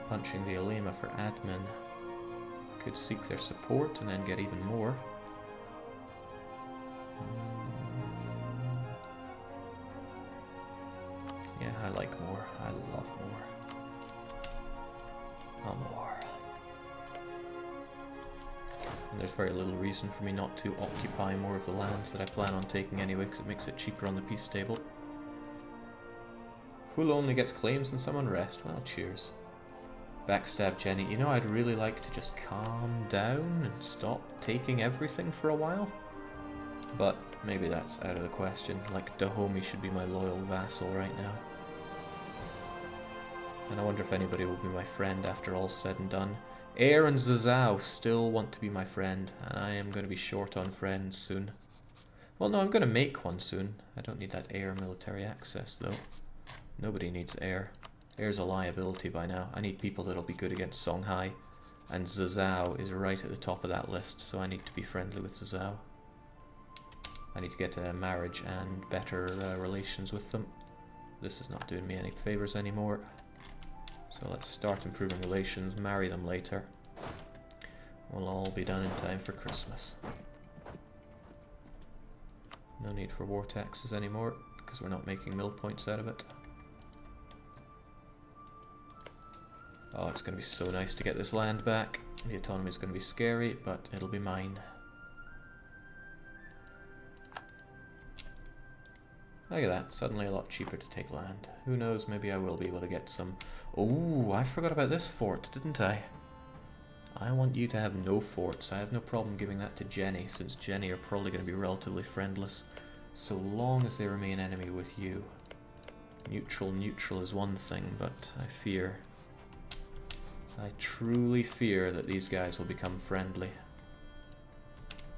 punching the Alema for admin. Could seek their support and then get even more. Yeah, I like more. I love more. More. And there's very little reason for me not to occupy more of the lands that I plan on taking anyway, because it makes it cheaper on the peace table. Fool only gets claims and some unrest. Well, cheers. Backstab Jenny. You know, I'd really like to just calm down and stop taking everything for a while. But maybe that's out of the question. Like, Dahomey should be my loyal vassal right now. And I wonder if anybody will be my friend after all's said and done. Air and Zazao still want to be my friend, and I am going to be short on friends soon. Well, no, I'm going to make one soon. I don't need that air military access, though. Nobody needs air. Air's a liability by now. I need people that'll be good against Songhai, and Zazao is right at the top of that list, so I need to be friendly with Zazao. I need to get a marriage and better relations with them. This is not doing me any favors anymore. So let's start improving relations, marry them later. We'll all be done in time for Christmas. No need for war taxes anymore, because we're not making mill points out of it. Oh, it's going to be so nice to get this land back. The autonomy is going to be scary, but it'll be mine. Look at that, suddenly a lot cheaper to take land. Who knows, maybe I will be able to get some... Oh, I forgot about this fort, didn't I? I want you to have no forts. I have no problem giving that to Jenny, since Jenny are probably going to be relatively friendless, so long as they remain enemy with you. Neutral is one thing, but I truly fear that these guys will become friendly.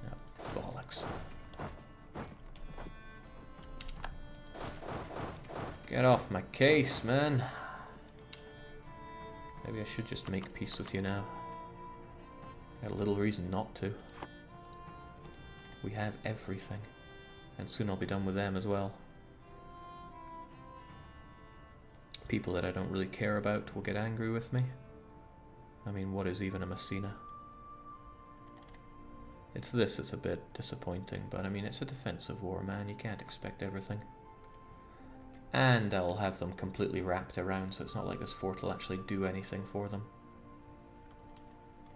No, bollocks. Get off my case, man. Maybe I should just make peace with you now. Got a little reason not to. We have everything. And soon I'll be done with them as well. People that I don't really care about will get angry with me. I mean, what is even a Messina? It's a bit disappointing, but I mean, it's a defensive war, man. You can't expect everything. And I'll have them completely wrapped around, so it's not like this fort will actually do anything for them.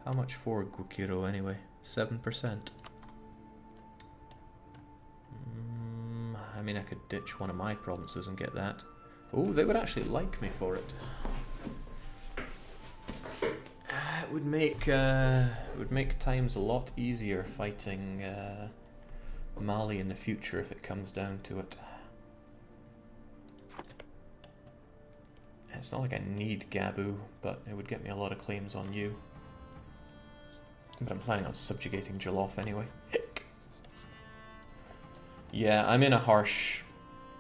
How much for Gukiro anyway? 7%. I mean, I could ditch one of my provinces and get that. Oh, they would actually like me for it. It would make times a lot easier fighting Mali in the future if it comes down to it. It's not like I need Gabu, but it would get me a lot of claims on you. But I'm planning on subjugating Jollof anyway. Yeah, I'm in a harsh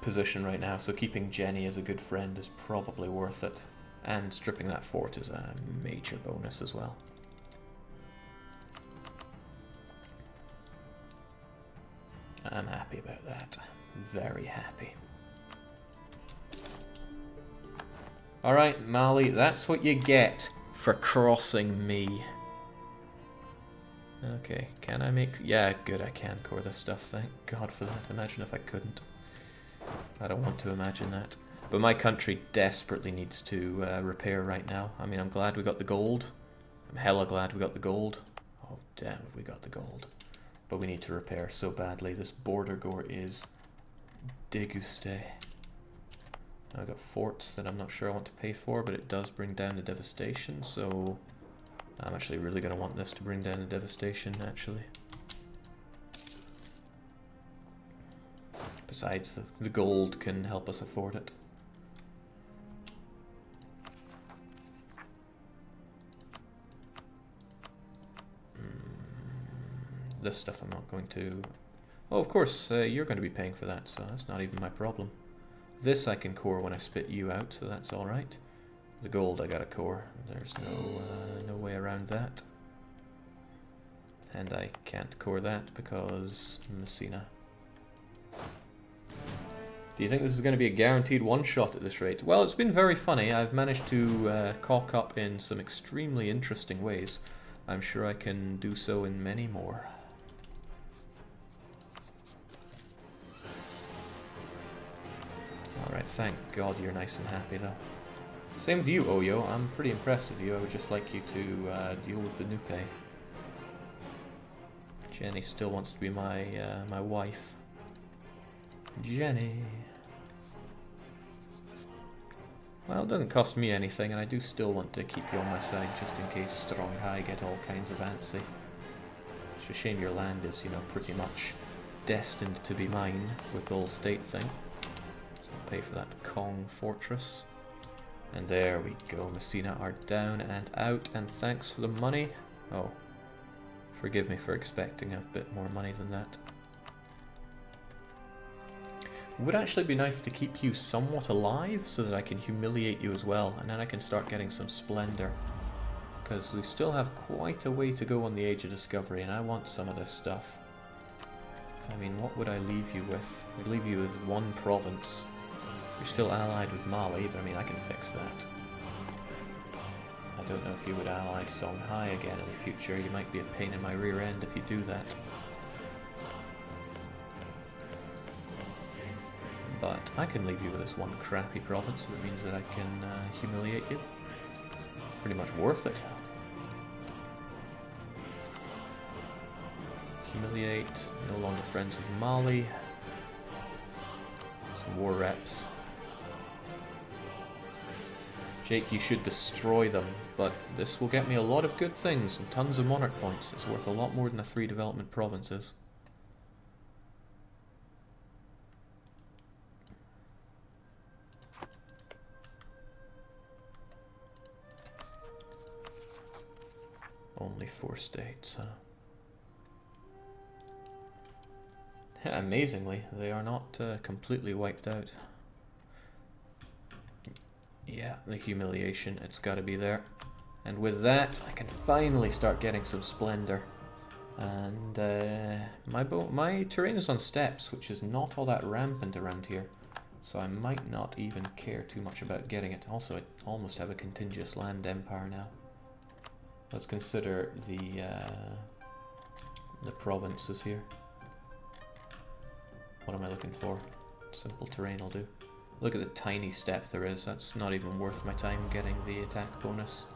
position right now, so keeping Jenny as a good friend is probably worth it. And stripping that fort is a major bonus as well. I'm happy about that. Very happy. Alright, Mali, that's what you get for crossing me. Okay, can I make... Yeah, good, I can core this stuff, thank God for that. Imagine if I couldn't. I don't want to imagine that. But my country desperately needs to repair right now. I mean, I'm glad we got the gold. I'm hella glad we got the gold. Oh, damn, we got the gold. But we need to repair so badly. This border gore is dégoûté. I've got forts that I'm not sure I want to pay for, but it does bring down the devastation, so I'm actually really going to want this to bring down the devastation, actually. Besides, the gold can help us afford it. This stuff I'm not going to... Oh, of course, you're going to be paying for that, so that's not even my problem. This I can core when I spit you out, so that's alright. The gold I gotta core. There's no way around that. And I can't core that because Messina. Do you think this is going to be a guaranteed one-shot at this rate? Well, it's been very funny. I've managed to cock up in some extremely interesting ways. I'm sure I can do so in many more. Alright, thank God you're nice and happy though. Same with you, Oyo. I'm pretty impressed with you. I would just like you to deal with the Nupe. Jenny still wants to be my my wife. Jenny. Well, it doesn't cost me anything, and I do still want to keep you on my side just in case Strong High get all kinds of antsy. It's a shame your land is, you know, pretty much destined to be mine with the whole state thing. So I'll pay for that Kong fortress. And there we go, Messina are down and out, and thanks for the money. Oh, forgive me for expecting a bit more money than that. Would actually be nice to keep you somewhat alive so that I can humiliate you as well, and then I can start getting some splendor. Because we still have quite a way to go on the Age of Discovery, and I want some of this stuff. I mean, what would I leave you with? I'd leave you with one province. You're still allied with Mali, but I mean, I can fix that. I don't know if you would ally Songhai again in the future. You might be a pain in my rear end if you do that. But I can leave you with this one crappy province, that means that I can humiliate you. Pretty much worth it. Humiliate, no longer friends with Mali. Some war reps. Jake, you should destroy them, but this will get me a lot of good things and tons of monarch points. It's worth a lot more than the 3 development provinces. Only 4 states, huh? Yeah, amazingly, they are not completely wiped out. Yeah, the humiliation, it's got to be there. And with that, I can finally start getting some splendor. And my terrain is on steppes, which is not all that rampant around here. So I might not even care too much about getting it. Also, I almost have a contiguous land empire now. Let's consider the provinces here. What am I looking for? Simple terrain will do. Look at the tiny steppe there is. That's not even worth my time getting the attack bonus.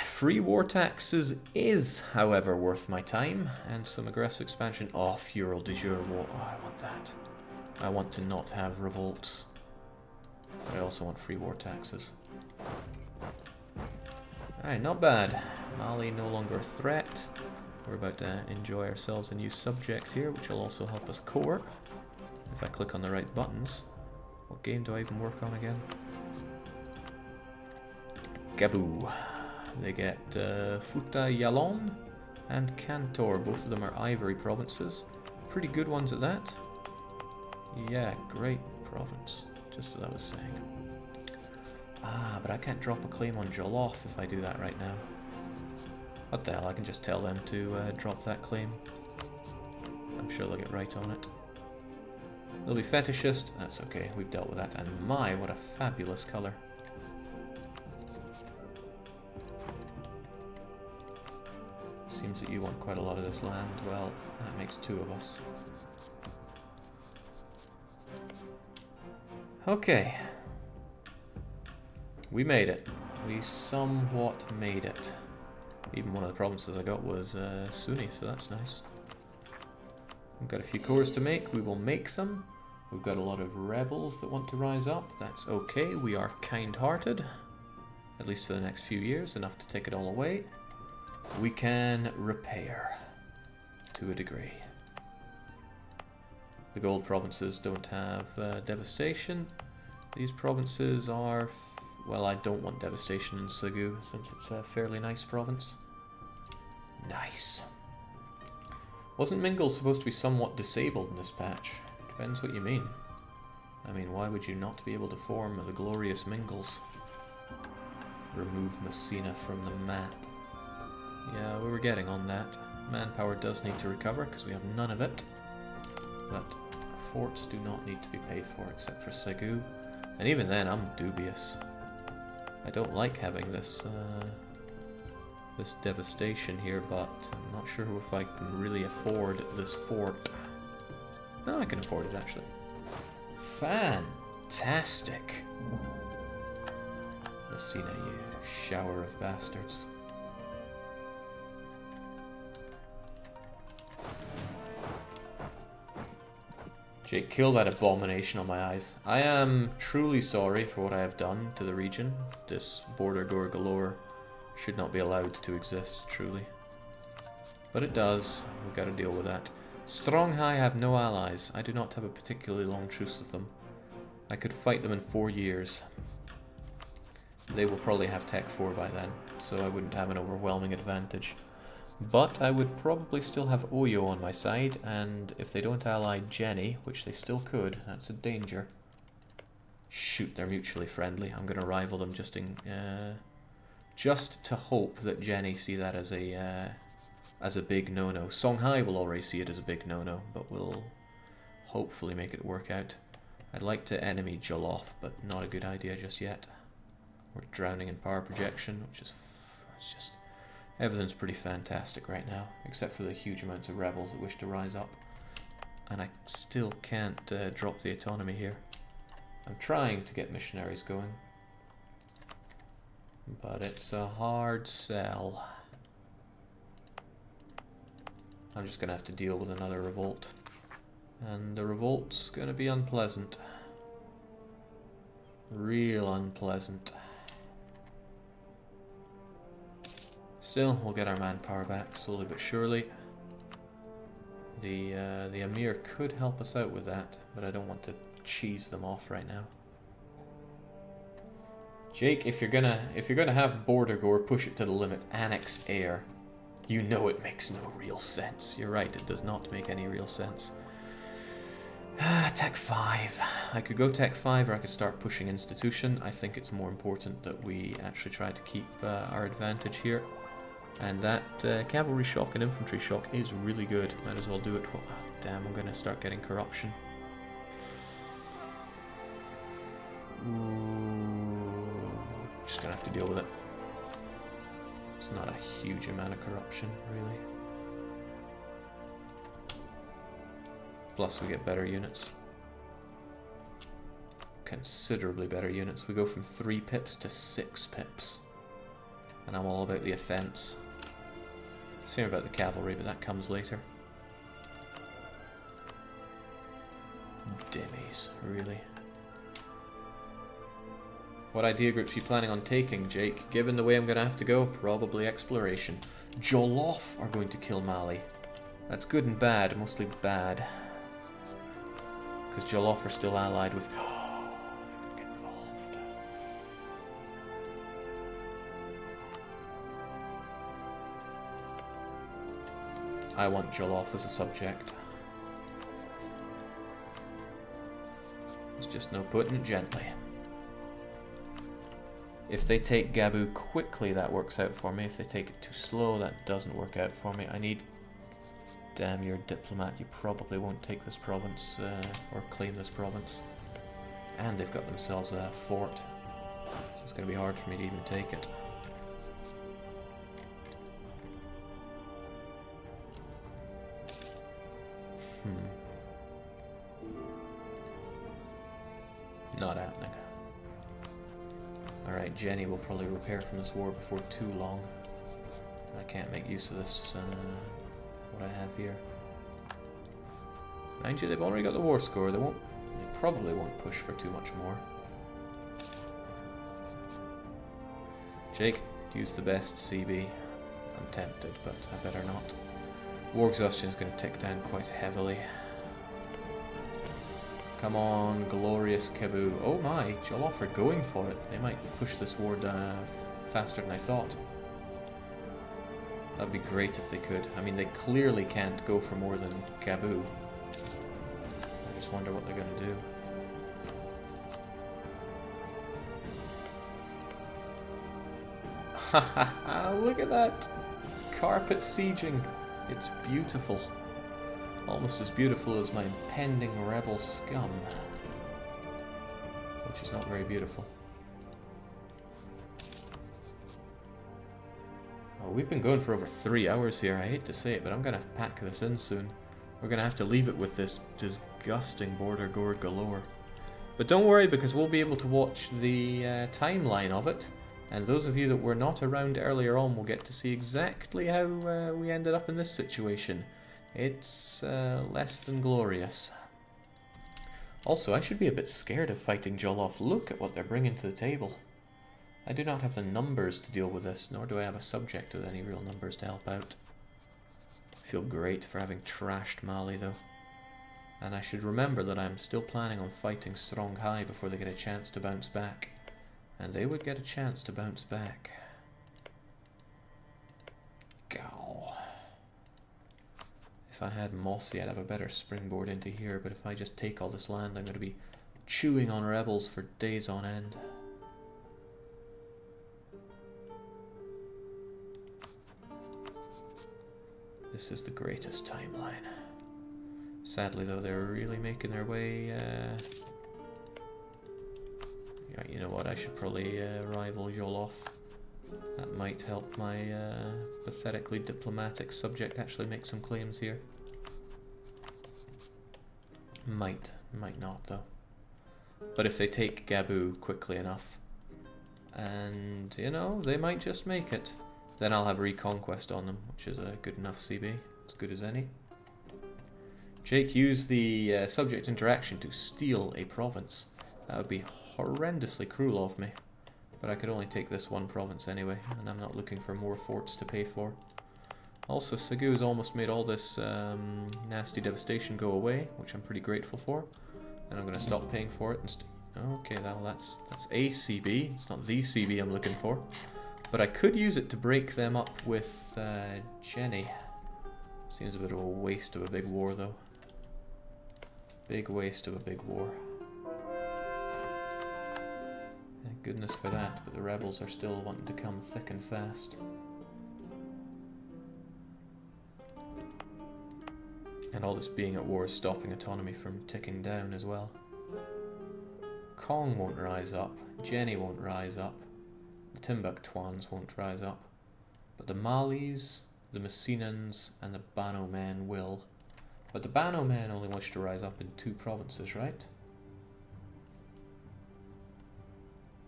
Free war taxes is, however, worth my time. And some aggressive expansion. Oh, Feudal de jure war. Oh, I want that. I want to not have revolts. But I also want free war taxes. Alright, not bad. Mali no longer a threat. We're about to enjoy ourselves a new subject here, which will also help us core. If I click on the right buttons. What game do I even work on again? Gaboo. They get Futa Yalon and Kantor. Both of them are ivory provinces. Pretty good ones at that. Yeah, great province. Just as I was saying. Ah, but I can't drop a claim on Jollof if I do that right now. What the hell, I can just tell them to drop that claim. I'm sure they'll get right on it. They'll be fetishist, that's okay, we've dealt with that. And my, what a fabulous colour. Seems that you want quite a lot of this land. Well, that makes 2 of us. Okay. We made it. We somewhat made it. Even one of the provinces I got was Sunni, so that's nice. We've got a few cores to make. We will make them. We've got a lot of rebels that want to rise up. That's okay. We are kind-hearted. At least for the next few years. Enough to take it all away. We can repair. To a degree. The gold provinces don't have devastation. These provinces are... Well, I don't want devastation in Segu, since it's a fairly nice province. Nice. Wasn't Mingle supposed to be somewhat disabled in this patch? Depends what you mean. I mean, why would you not be able to form the glorious Mingles? Remove Messina from the map. Yeah, we were getting on that. Manpower does need to recover, because we have none of it. But forts do not need to be paid for, except for Segu. And even then, I'm dubious. I don't like having this this devastation here, but I'm not sure if I can really afford this fort. No, I can afford it, actually. Fantastic! Messina, you shower of bastards. Jake, kill that abomination on my eyes. I am truly sorry for what I have done to the region. This border gore galore should not be allowed to exist, truly. But it does. We've got to deal with that. Strong High have no allies. I do not have a particularly long truce with them. I could fight them in 4 years. They will probably have Tech 4 by then, so I wouldn't have an overwhelming advantage. But I would probably still have Oyo on my side, and if they don't ally Jenny, which they still could, that's a danger. Shoot, they're mutually friendly. I'm going to rival them just to hope that Jenny see that as a big no-no. Songhai will already see it as a big no-no, but we'll hopefully make it work out. I'd like to enemy Jollof, but not a good idea just yet. We're drowning in power projection, which is it's just... Everything's pretty fantastic right now, except for the huge amounts of rebels that wish to rise up. And I still can't drop the autonomy here. I'm trying to get missionaries going, but it's a hard sell. I'm just going to have to deal with another revolt. And the revolt's going to be unpleasant. Real unpleasant. Still, we'll get our manpower back slowly but surely. The Emir could help us out with that, but I don't want to cheese them off right now. Jake, if you're gonna have border gore, push it to the limit. Annex air. You know it makes no real sense. You're right, it does not make any real sense. Tech 5. I could go Tech 5 or I could start pushing institution. I think it's more important that we actually try to keep our advantage here. And that cavalry shock and infantry shock is really good. Might as well do it. Oh, damn, I'm going to start getting corruption. Ooh, just going to have to deal with it. It's not a huge amount of corruption, really. Plus we get better units. Considerably better units. We go from 3 pips to 6 pips. And I'm all about the offense. Same about the cavalry, but that comes later. Dimmies, really. What idea groups are you planning on taking, Jake? Given the way I'm going to have to go, probably exploration. Jollof are going to kill Mali. That's good and bad, mostly bad. Because Jollof are still allied with... get involved. I want Jollof as a subject. There's just no putting it gently. If they take Gabu quickly, that works out for me. If they take it too slow, that doesn't work out for me. I need... Damn, you're a diplomat. You probably won't take this province, or claim this province. And they've got themselves a fort. So it's going to be hard for me to even take it. Not happening. Alright, Jenny will probably repair from this war before too long. I can't make use of this, what I have here. Mind you, they've already got the war score. They probably won't push for too much more. Jake, use the best CB. I'm tempted, but I better not. War exhaustion is going to tick down quite heavily. Come on, glorious Cebu. Oh my, Jollof are going for it. They might push this war down faster than I thought. That'd be great if they could. I mean, they clearly can't go for more than Cebu. I just wonder what they're going to do. Hahaha, look at that! Carpet sieging. It's beautiful. Almost as beautiful as my impending rebel scum. Which is not very beautiful. Oh, we've been going for over 3 hours here. I hate to say it, but I'm going to pack this in soon. We're going to have to leave it with this disgusting border gourd galore. But don't worry, because we'll be able to watch the timeline of it. And those of you that were not around earlier on will get to see exactly how we ended up in this situation. It's less than glorious. Also, I should be a bit scared of fighting Jollof. Look at what they're bringing to the table. I do not have the numbers to deal with this, nor do I have a subject with any real numbers to help out. I feel great for having trashed Mali, though. And I should remember that I'm still planning on fighting Strong High before they get a chance to bounce back. And they would get a chance to bounce back. Gow. If I had Mossy, I'd have a better springboard into here, but if I just take all this land, I'm going to be chewing on rebels for days on end. This is the greatest timeline. Sadly, though, they're really making their way. Yeah, you know what? I should probably rival Jollof. That might help my pathetically diplomatic subject actually make some claims here. Might not, though. But if they take Gabu quickly enough, and, you know, they might just make it, then I'll have Reconquest on them, which is a good enough CB, as good as any. Jake used the subject interaction to steal a province. That would be horrendously cruel of me. But I could only take this one province anyway, and I'm not looking for more forts to pay for. Also, Segu's almost made all this nasty devastation go away, which I'm pretty grateful for. And I'm going to stop paying for it. Okay, well, that's a CB. It's not the CB I'm looking for. But I could use it to break them up with Jenny. Seems a bit of a waste of a big war, though. Big waste of a big war. Thank goodness for that, but the rebels are still wanting to come thick and fast. And all this being at war is stopping autonomy from ticking down as well. Kong won't rise up, Jenny won't rise up, the Timbuck Twans won't rise up, but the Malis, the Messinans, and the Bano men will. But the Bano men only wish to rise up in 2 provinces, right?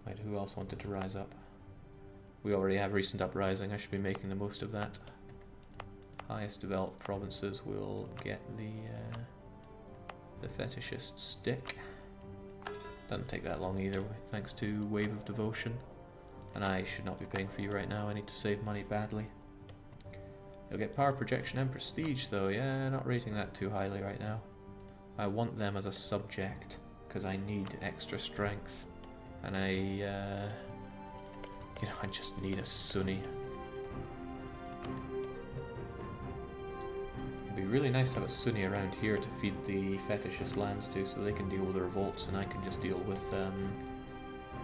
Wait, who else wanted to rise up? We already have recent uprising, I should be making the most of that. Highest developed provinces will get the fetishist stick. Doesn't take that long either, thanks to Wave of Devotion. And I should not be paying for you right now, I need to save money badly. You'll get power projection and prestige though, yeah, not rating that too highly right now. I want them as a subject, because I need extra strength. And I just need a Sunni. It'd be really nice to have a Sunni around here to feed the fetishist lands to, so they can deal with the revolts and I can just deal with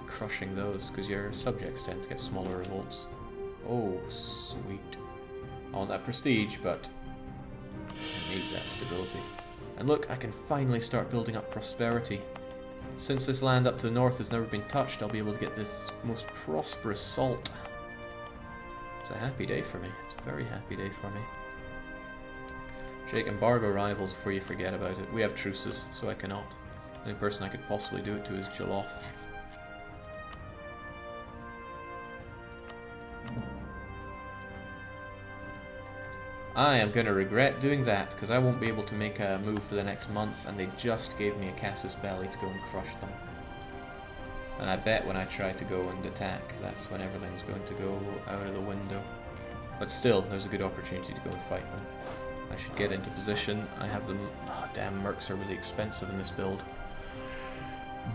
crushing those, because your subjects tend to get smaller revolts. Oh, sweet. I want that prestige, but I need that stability. And look, I can finally start building up prosperity. Since this land up to the north has never been touched, I'll be able to get this most prosperous salt. It's a happy day for me. It's a very happy day for me. Jake, embargo rivals before you forget about it. We have truces, so I cannot. The only person I could possibly do it to is Jollof. I am going to regret doing that, because I won't be able to make a move for the next month, and they just gave me a Casus Belli to go and crush them. And I bet when I try to go and attack, that's when everything's going to go out of the window. But still, there's a good opportunity to go and fight them. I should get into position. I have them... Oh, damn, mercs are really expensive in this build.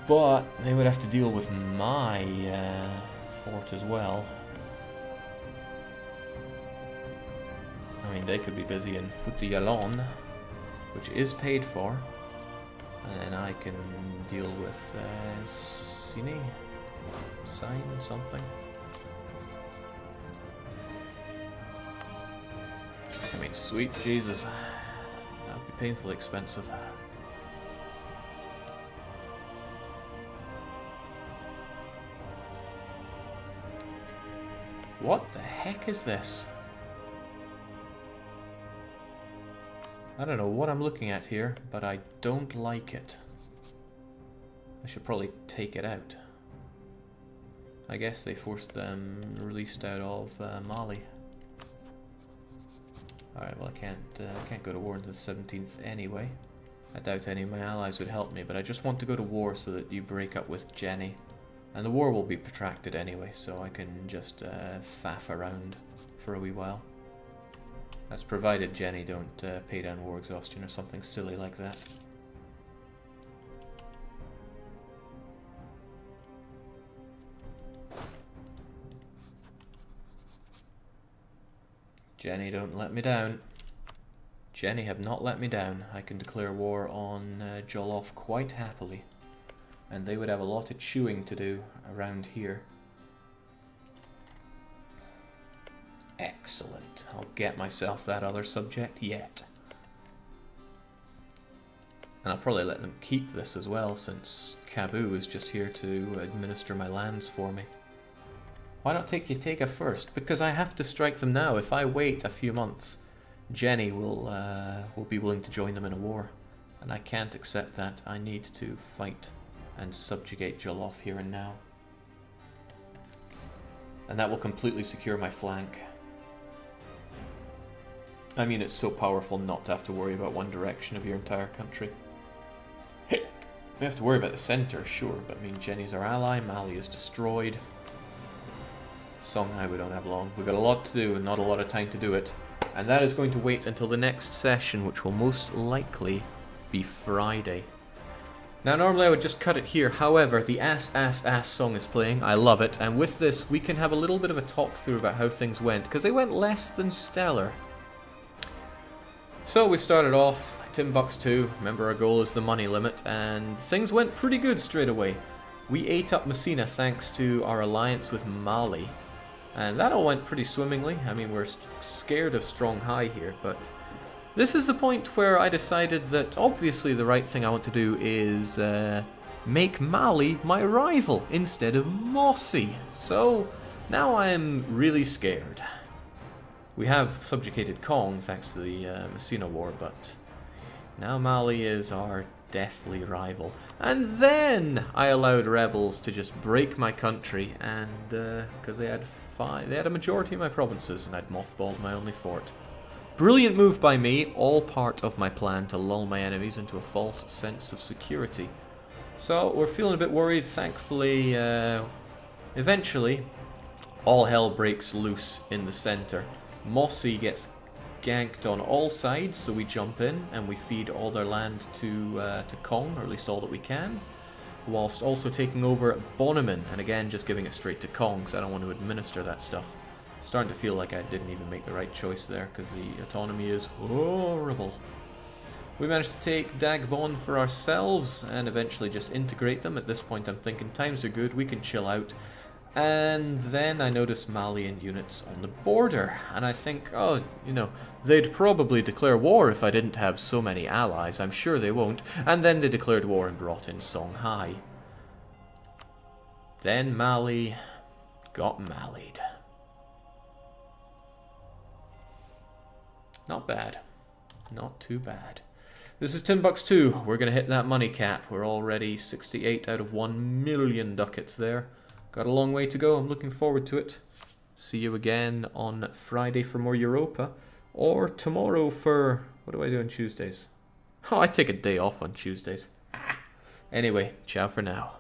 But they would have to deal with my fort as well. I mean, they could be busy in Futiyalon, which is paid for, and then I can deal with Sine, Sign, something. I mean, sweet Jesus, that would be painfully expensive. What the heck is this? I don't know what I'm looking at here, but I don't like it. I should probably take it out. I guess they forced them released out of Mali. Alright, well I can't go to war until the 17th anyway. I doubt any of my allies would help me, but I just want to go to war so that you break up with Jenny. And the war will be protracted anyway, so I can just faff around for a wee while. That's provided Jenny don't pay down war exhaustion or something silly like that. Jenny, don't let me down. Jenny have not let me down. I can declare war on Jollof quite happily. And they would have a lot of chewing to do around here. Excellent. I'll get myself that other subject yet. And I'll probably let them keep this as well, since Kabul is just here to administer my lands for me. Why not take Yatega first? Because I have to strike them now. If I wait a few months, Jenny will be willing to join them in a war. And I can't accept that. I need to fight and subjugate Jollof here and now. And that will completely secure my flank. I mean, it's so powerful not to have to worry about one direction of your entire country. We have to worry about the center, sure, but I mean, Jenny's our ally, Mali is destroyed. Songhai we don't have long. We've got a lot to do and not a lot of time to do it. And that is going to wait until the next session, which will most likely be Friday. Now normally I would just cut it here, however the Ass Ass Ass song is playing, I love it, and with this we can have a little bit of a talk through about how things went, because they went less than stellar. So we started off, Timbuck 2, remember our goal is the money limit, and things went pretty good straight away. We ate up Messina thanks to our alliance with Mali, and that all went pretty swimmingly. I mean, we're scared of Songhai here, but this is the point where I decided that obviously the right thing I want to do is make Mali my rival instead of Mossy. So now I'm really scared. We have subjugated Kong thanks to the Messina War, but now Mali is our deathly rival. And then I allowed rebels to just break my country, and because they had a majority of my provinces, and I'd mothballed my only fort. Brilliant move by me, all part of my plan to lull my enemies into a false sense of security. So we're feeling a bit worried. Thankfully, eventually, all hell breaks loose in the center. Mossy gets ganked on all sides, so we jump in and we feed all their land to Kong, or at least all that we can, whilst also taking over Bonneman, and again just giving it straight to Kong, because I don't want to administer that stuff. Starting to feel like I didn't even make the right choice there, because the autonomy is horrible. We managed to take Dagbon for ourselves, and eventually just integrate them. At this point I'm thinking times are good, we can chill out. And then I noticed Malian units on the border, and I think, oh, you know, they'd probably declare war if I didn't have so many allies. I'm sure they won't. And then they declared war and brought in Songhai. Then Mali got Malied. Not bad. Not too bad. This is Timbuck 2. We're going to hit that money cap. We're already 68 out of 1 million ducats there. Got a long way to go. I'm looking forward to it. See you again on Friday for more Europa. Or tomorrow for... what do I do on Tuesdays? Oh, I take a day off on Tuesdays. Anyway, ciao for now.